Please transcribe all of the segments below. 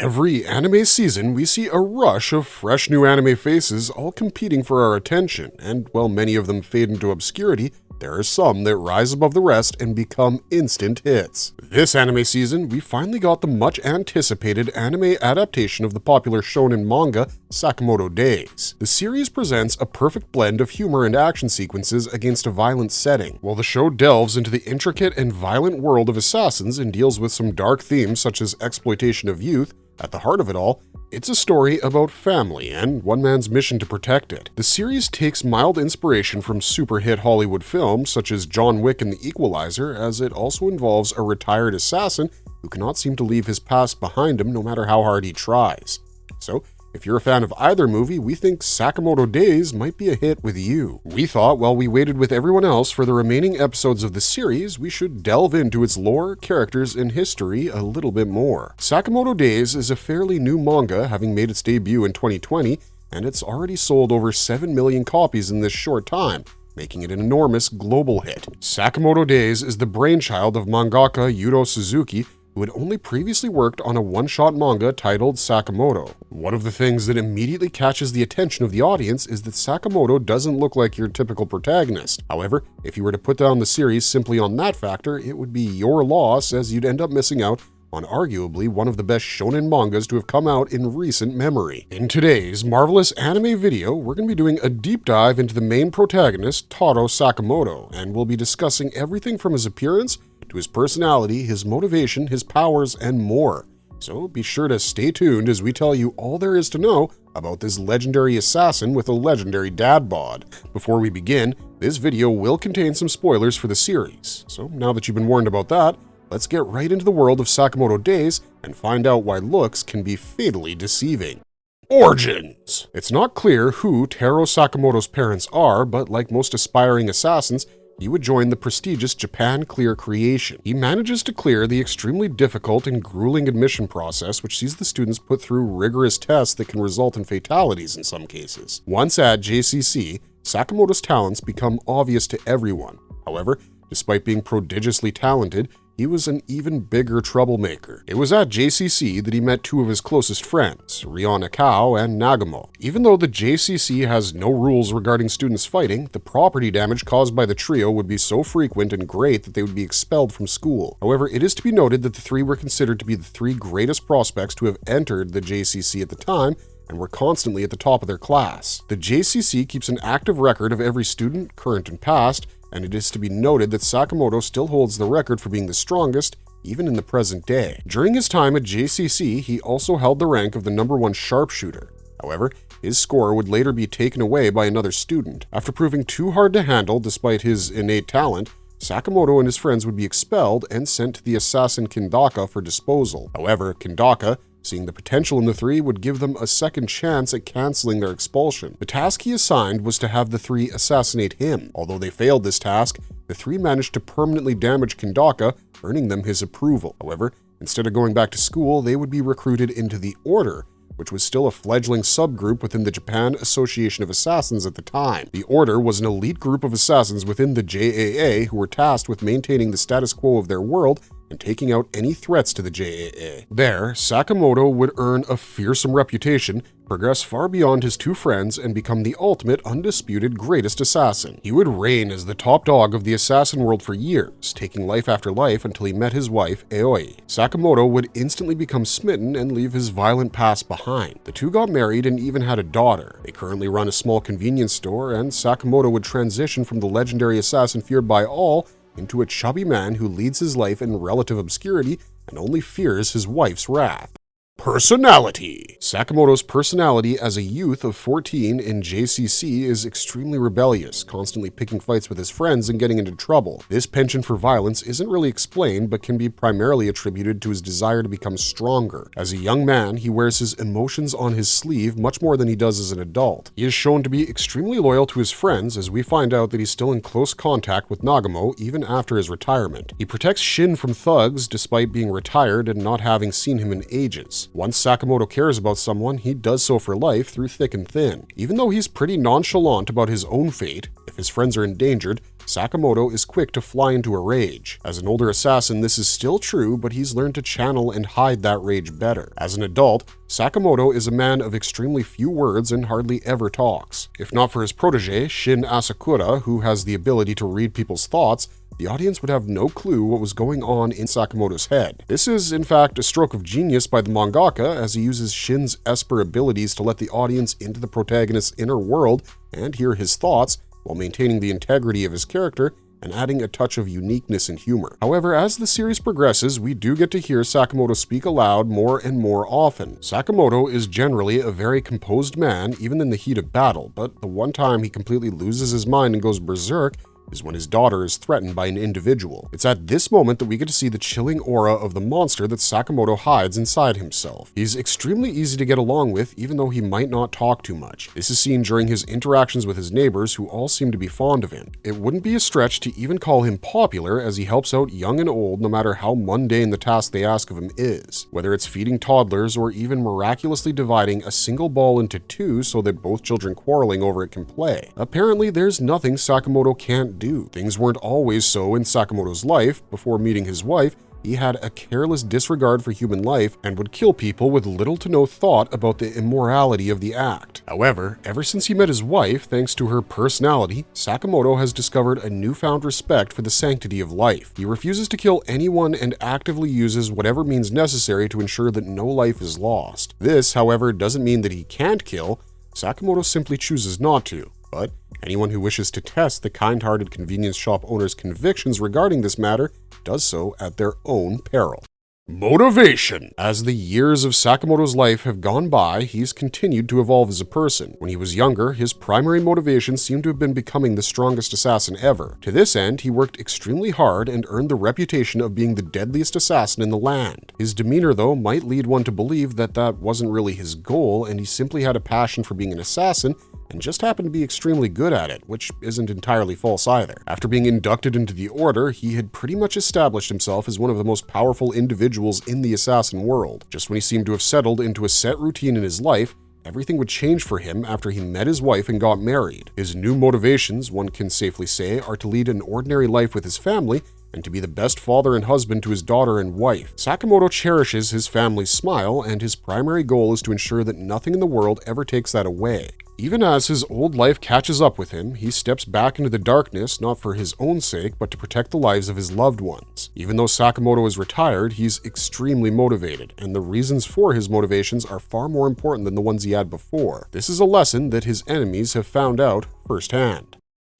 Every anime season, we see a rush of fresh new anime faces all competing for our attention, and while many of them fade into obscurity, there are some that rise above the rest and become instant hits. This anime season, we finally got the much-anticipated anime adaptation of the popular shonen manga, Sakamoto Days. The series presents a perfect blend of humor and action sequences against a violent setting, while the show delves into the intricate and violent world of assassins and deals with some dark themes such as exploitation of youth. At the heart of it all, it's a story about family and one man's mission to protect it. The series takes mild inspiration from super hit Hollywood films such as John Wick and The Equalizer, as it also involves a retired assassin who cannot seem to leave his past behind him no matter how hard he tries. So, if you're a fan of either movie, we think Sakamoto Days might be a hit with you. We thought while we waited with everyone else for the remaining episodes of the series, we should delve into its lore, characters, and history a little bit more. Sakamoto Days is a fairly new manga, having made its debut in 2020, and it's already sold over 7 million copies in this short time, making it an enormous global hit. Sakamoto Days is the brainchild of mangaka Yuto Suzuki, who had only previously worked on a one-shot manga titled Sakamoto. One of the things that immediately catches the attention of the audience is that Sakamoto doesn't look like your typical protagonist. However, if you were to put down the series simply on that factor, it would be your loss, as you'd end up missing out on arguably one of the best shonen mangas to have come out in recent memory. In today's marvelous anime video, we're going to be doing a deep dive into the main protagonist, Taro Sakamoto, and we'll be discussing everything from his appearance to his personality, his motivation, his powers, and more. So be sure to stay tuned as we tell you all there is to know about this legendary assassin with a legendary dad bod. Before we begin, this video will contain some spoilers for the series. So now that you've been warned about that, let's get right into the world of Sakamoto Days and find out why looks can be fatally deceiving. Origins! It's not clear who Taro Sakamoto's parents are, but like most aspiring assassins, he would join the prestigious Japan Clear creation. He manages to clear the extremely difficult and grueling admission process, which sees the students put through rigorous tests that can result in fatalities in some cases. Once at JCC, Sakamoto's talents become obvious to everyone. However, despite being prodigiously talented, he was an even bigger troublemaker. It was at JCC that he met two of his closest friends, Rion Akao and Nagamo. Even though the JCC has no rules regarding students fighting, the property damage caused by the trio would be so frequent and great that they would be expelled from school. However, it is to be noted that the three were considered to be the three greatest prospects to have entered the JCC at the time, and were constantly at the top of their class. The JCC keeps an active record of every student, current and past, and it is to be noted that Sakamoto still holds the record for being the strongest, even in the present day. During his time at JCC, he also held the rank of the #1 sharpshooter. However, his score would later be taken away by another student. After proving too hard to handle despite his innate talent, Sakamoto and his friends would be expelled and sent to the assassin Kindaka for disposal. However, Kindaka, seeing the potential in the three, would give them a second chance at canceling their expulsion. The task he assigned was to have the three assassinate him. Although they failed this task, the three managed to permanently damage Kindaka, earning them his approval. However, instead of going back to school, they would be recruited into the Order, which was still a fledgling subgroup within the Japan Association of Assassins at the time. The Order was an elite group of assassins within the JAA who were tasked with maintaining the status quo of their world and taking out any threats to the JAA. There, Sakamoto would earn a fearsome reputation, progress far beyond his two friends, and become the ultimate, undisputed greatest assassin. He would reign as the top dog of the assassin world for years, taking life after life until he met his wife, Aoi. Sakamoto would instantly become smitten and leave his violent past behind. The two got married and even had a daughter. They currently run a small convenience store, and Sakamoto would transition from the legendary assassin feared by all into a chubby man who leads his life in relative obscurity and only fears his wife's wrath. Personality. Sakamoto's personality as a youth of 14 in JCC is extremely rebellious, constantly picking fights with his friends and getting into trouble. This penchant for violence isn't really explained, but can be primarily attributed to his desire to become stronger. As a young man, he wears his emotions on his sleeve much more than he does as an adult. He is shown to be extremely loyal to his friends, as we find out that he's still in close contact with Nagamo even after his retirement. He protects Shin from thugs despite being retired and not having seen him in ages. Once Sakamoto cares about someone, he does so for life through thick and thin. Even though he's pretty nonchalant about his own fate, if his friends are endangered, Sakamoto is quick to fly into a rage. As an older assassin, this is still true, but he's learned to channel and hide that rage better. As an adult, Sakamoto is a man of extremely few words and hardly ever talks. If not for his protege, Shin Asakura, who has the ability to read people's thoughts, the audience would have no clue what was going on in Sakamoto's head. This is, in fact, a stroke of genius by the mangaka, as he uses Shin's Esper abilities to let the audience into the protagonist's inner world and hear his thoughts, while maintaining the integrity of his character and adding a touch of uniqueness and humor. However, as the series progresses, we do get to hear Sakamoto speak aloud more and more often. Sakamoto is generally a very composed man, even in the heat of battle, but the one time he completely loses his mind and goes berserk is when his daughter is threatened by an individual. It's at this moment that we get to see the chilling aura of the monster that Sakamoto hides inside himself. He's extremely easy to get along with, even though he might not talk too much. This is seen during his interactions with his neighbors, who all seem to be fond of him. It wouldn't be a stretch to even call him popular, as he helps out young and old no matter how mundane the task they ask of him is. Whether it's feeding toddlers or even miraculously dividing a single ball into two so that both children quarreling over it can play. Apparently, there's nothing Sakamoto can't do. Things weren't always so in Sakamoto's life. Before meeting his wife, he had a careless disregard for human life and would kill people with little to no thought about the immorality of the act. However, ever since he met his wife, thanks to her personality, Sakamoto has discovered a newfound respect for the sanctity of life. He refuses to kill anyone and actively uses whatever means necessary to ensure that no life is lost. This, however, doesn't mean that he can't kill. Sakamoto simply chooses not to. But anyone who wishes to test the kind-hearted convenience shop owner's convictions regarding this matter does so at their own peril. Motivation. As the years of Sakamoto's life have gone by, he's continued to evolve as a person. When he was younger, his primary motivation seemed to have been becoming the strongest assassin ever. To this end, he worked extremely hard and earned the reputation of being the deadliest assassin in the land. His demeanor, though, might lead one to believe that that wasn't really his goal, and he simply had a passion for being an assassin and just happened to be extremely good at it, which isn't entirely false either. After being inducted into the order, he had pretty much established himself as one of the most powerful individuals in the assassin world. Just when he seemed to have settled into a set routine in his life, everything would change for him after he met his wife and got married. His new motivations, one can safely say, are to lead an ordinary life with his family and to be the best father and husband to his daughter and wife. Sakamoto cherishes his family's smile, and his primary goal is to ensure that nothing in the world ever takes that away. Even as his old life catches up with him, he steps back into the darkness, not for his own sake, but to protect the lives of his loved ones. Even though Sakamoto is retired, he's extremely motivated, and the reasons for his motivations are far more important than the ones he had before. This is a lesson that his enemies have found out firsthand.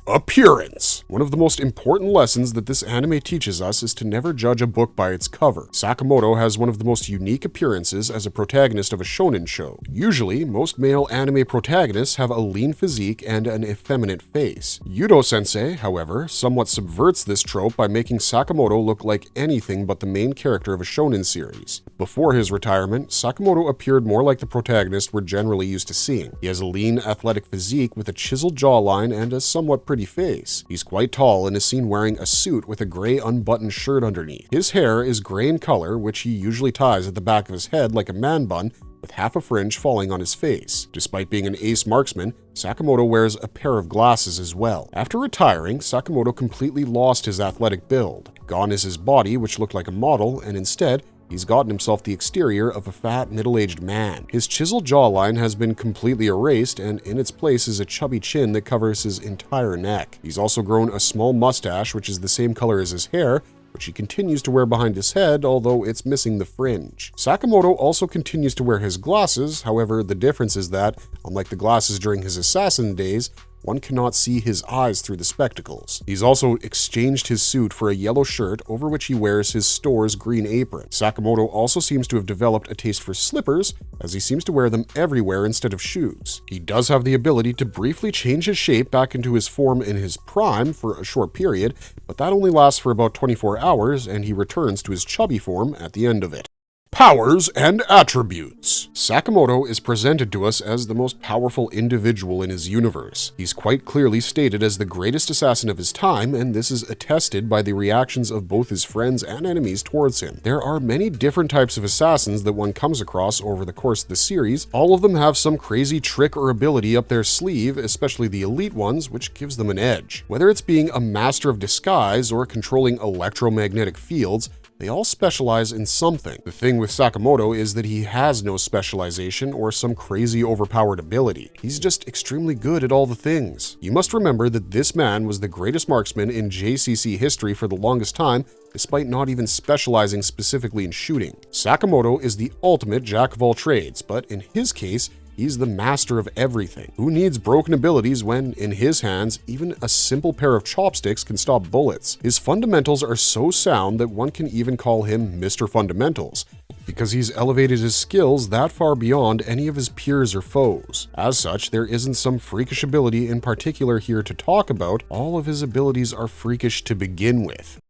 Appearance. One of the most important lessons that this anime teaches us is to never judge a book by its cover. Sakamoto has one of the most unique appearances as a protagonist of a shonen show. Usually, most male anime protagonists have a lean physique and an effeminate face. Yudo-sensei, however, somewhat subverts this trope by making Sakamoto look like anything but the main character of a shonen series. Before his retirement, Sakamoto appeared more like the protagonist we're generally used to seeing. He has a lean, athletic physique with a chiseled jawline and a somewhat pretty face. He's quite tall and is seen wearing a suit with a gray unbuttoned shirt underneath. His hair is gray in color, which he usually ties at the back of his head like a man bun, with half a fringe falling on his face. Despite being an ace marksman, Sakamoto wears a pair of glasses as well. After retiring, Sakamoto completely lost his athletic build. Gone is his body, which looked like a model, and instead, he's gotten himself the exterior of a fat, middle-aged man. His chiseled jawline has been completely erased, and in its place is a chubby chin that covers his entire neck. He's also grown a small mustache, which is the same color as his hair, which he continues to wear behind his head, although it's missing the fringe. Sakamoto also continues to wear his glasses, however, the difference is that, unlike the glasses during his assassin days, one cannot see his eyes through the spectacles. He's also exchanged his suit for a yellow shirt over which he wears his store's green apron. Sakamoto also seems to have developed a taste for slippers, as he seems to wear them everywhere instead of shoes. He does have the ability to briefly change his shape back into his form in his prime for a short period, but that only lasts for about 24 hours, and he returns to his chubby form at the end of it. Powers and attributes. Sakamoto is presented to us as the most powerful individual in his universe. He's quite clearly stated as the greatest assassin of his time, and this is attested by the reactions of both his friends and enemies towards him. There are many different types of assassins that one comes across over the course of the series. All of them have some crazy trick or ability up their sleeve, especially the elite ones, which gives them an edge. Whether it's being a master of disguise or controlling electromagnetic fields, they all specialize in something. The thing with Sakamoto is that he has no specialization or some crazy overpowered ability. He's just extremely good at all the things. You must remember that this man was the greatest marksman in JCC history for the longest time, despite not even specializing specifically in shooting. Sakamoto is the ultimate jack of all trades, but in his case, he's the master of everything. Who needs broken abilities when, in his hands, even a simple pair of chopsticks can stop bullets? His fundamentals are so sound that one can even call him Mr. Fundamentals, because he's elevated his skills that far beyond any of his peers or foes. As such, there isn't some freakish ability in particular here to talk about. All of his abilities are freakish to begin with.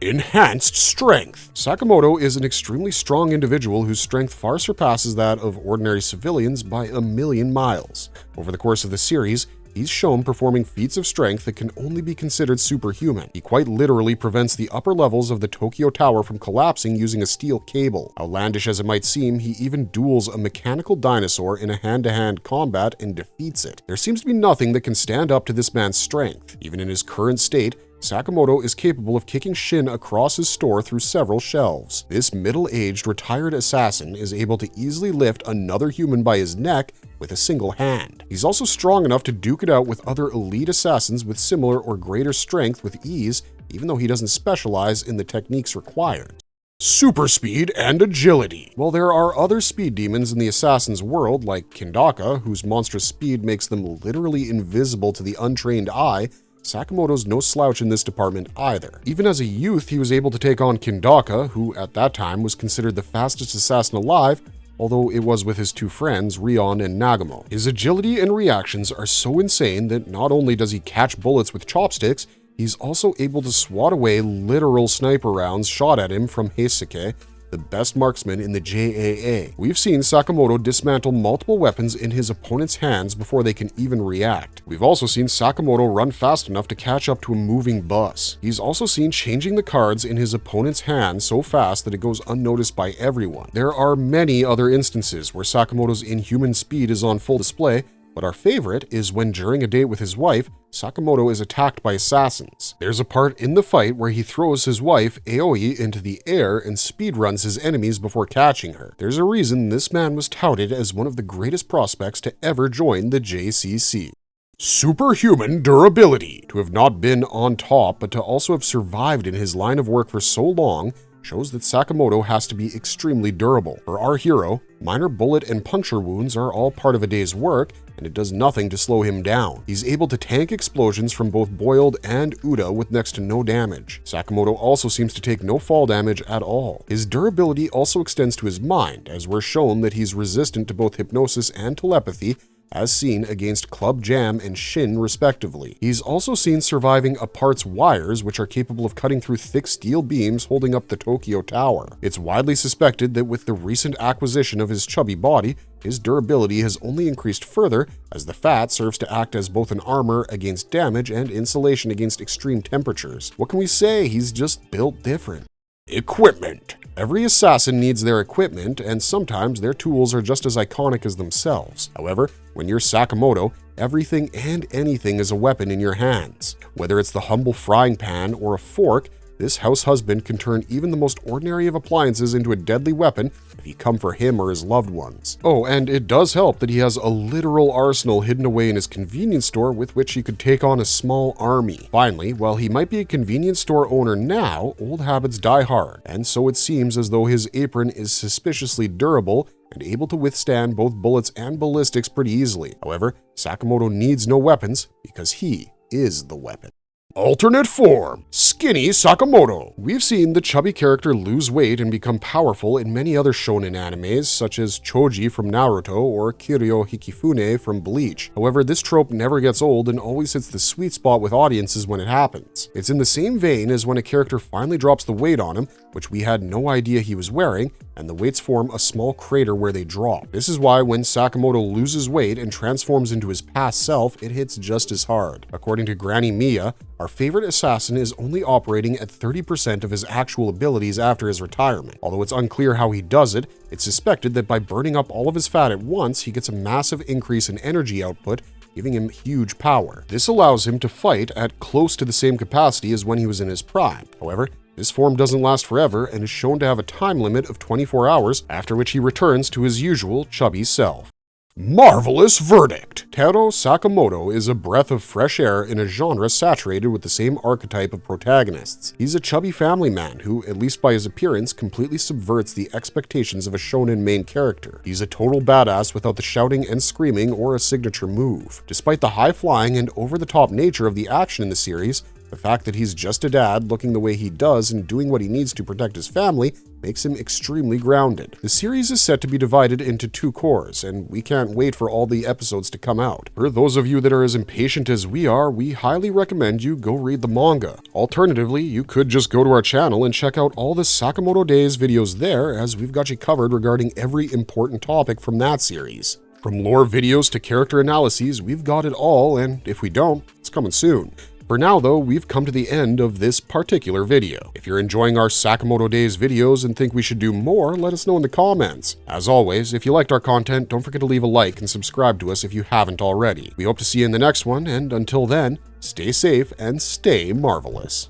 Enhanced strength. Sakamoto is an extremely strong individual whose strength far surpasses that of ordinary civilians by a million miles. Over the course of the series, he's shown performing feats of strength that can only be considered superhuman. He quite literally prevents the upper levels of the Tokyo Tower from collapsing using a steel cable. Outlandish as it might seem, he even duels a mechanical dinosaur in a hand-to-hand combat and defeats it. There seems to be nothing that can stand up to this man's strength. Even in his current state, Sakamoto is capable of kicking Shin across his store through several shelves. This middle-aged, retired assassin is able to easily lift another human by his neck with a single hand. He's also strong enough to duke it out with other elite assassins with similar or greater strength with ease, even though he doesn't specialize in the techniques required. Super speed and agility. While there are other speed demons in the assassin's world, like Kindaka, whose monstrous speed makes them literally invisible to the untrained eye, Sakamoto's no slouch in this department either. Even as a youth, he was able to take on Kindaka, who at that time was considered the fastest assassin alive, although it was with his two friends, Rion and Nagamo. His agility and reactions are so insane that not only does he catch bullets with chopsticks, he's also able to swat away literal sniper rounds shot at him from Heisuke, the best marksman in the JAA. We've seen Sakamoto dismantle multiple weapons in his opponent's hands before they can even react. We've also seen Sakamoto run fast enough to catch up to a moving bus. He's also seen changing the cards in his opponent's hand so fast that it goes unnoticed by everyone. There are many other instances where Sakamoto's inhuman speed is on full display, but our favorite is when during a date with his wife, Sakamoto is attacked by assassins. There's a part in the fight where he throws his wife, Aoi, into the air and speedruns his enemies before catching her. There's a reason this man was touted as one of the greatest prospects to ever join the JCC. Superhuman durability. To have not been on top, but to also have survived in his line of work for so long, shows that Sakamoto has to be extremely durable. For our hero, minor bullet and puncture wounds are all part of a day's work, and it does nothing to slow him down. He's able to tank explosions from both Boiled and Uda with next to no damage. Sakamoto also seems to take no fall damage at all. His durability also extends to his mind, as we're shown that he's resistant to both hypnosis and telepathy, as seen against Club Jam and Shin respectively. He's also seen surviving Apart's wires, which are capable of cutting through thick steel beams holding up the Tokyo Tower. It's widely suspected that with the recent acquisition of his chubby body, his durability has only increased further, as the fat serves to act as both an armor against damage and insulation against extreme temperatures. What can we say? He's just built different. Equipment. Every assassin needs their equipment, and sometimes their tools are just as iconic as themselves. However, when you're Sakamoto, everything and anything is a weapon in your hands. Whether it's the humble frying pan or a fork, this house husband can turn even the most ordinary of appliances into a deadly weapon if you come for him or his loved ones. Oh, and it does help that he has a literal arsenal hidden away in his convenience store with which he could take on a small army. Finally, while he might be a convenience store owner now, old habits die hard, and so it seems as though his apron is suspiciously durable and able to withstand both bullets and ballistics pretty easily. However, Sakamoto needs no weapons because he is the weapon. Alternate form, Skinny Sakamoto. We've seen the chubby character lose weight and become powerful in many other shonen animes, such as Choji from Naruto or Kiryu Hikifune from Bleach. However, this trope never gets old and always hits the sweet spot with audiences when it happens. It's in the same vein as when a character finally drops the weight on him, which we had no idea he was wearing, and the weights form a small crater where they drop. This is why when Sakamoto loses weight and transforms into his past self, it hits just as hard. According to Granny Mia, our favorite assassin is only operating at 30% of his actual abilities after his retirement. Although it's unclear how he does it, it's suspected that by burning up all of his fat at once, he gets a massive increase in energy output, giving him huge power. This allows him to fight at close to the same capacity as when he was in his prime. However, this form doesn't last forever and is shown to have a time limit of 24 hours, after which he returns to his usual chubby self. Marvelous verdict! Taro Sakamoto is a breath of fresh air in a genre saturated with the same archetype of protagonists. He's a chubby family man who, at least by his appearance, completely subverts the expectations of a shonen main character. He's a total badass without the shouting and screaming or a signature move. Despite the high-flying and over-the-top nature of the action in the series, the fact that he's just a dad looking the way he does and doing what he needs to protect his family makes him extremely grounded. The series is set to be divided into 2 cores, and we can't wait for all the episodes to come out. For those of you that are as impatient as we are, we highly recommend you go read the manga. Alternatively, you could just go to our channel and check out all the Sakamoto Days videos there, as we've got you covered regarding every important topic from that series. From lore videos to character analyses, we've got it all, and if we don't, it's coming soon. For now though, we've come to the end of this particular video. If you're enjoying our Sakamoto Days videos and think we should do more, let us know in the comments. As always, if you liked our content, don't forget to leave a like and subscribe to us if you haven't already. We hope to see you in the next one, and until then, stay safe and stay marvelous.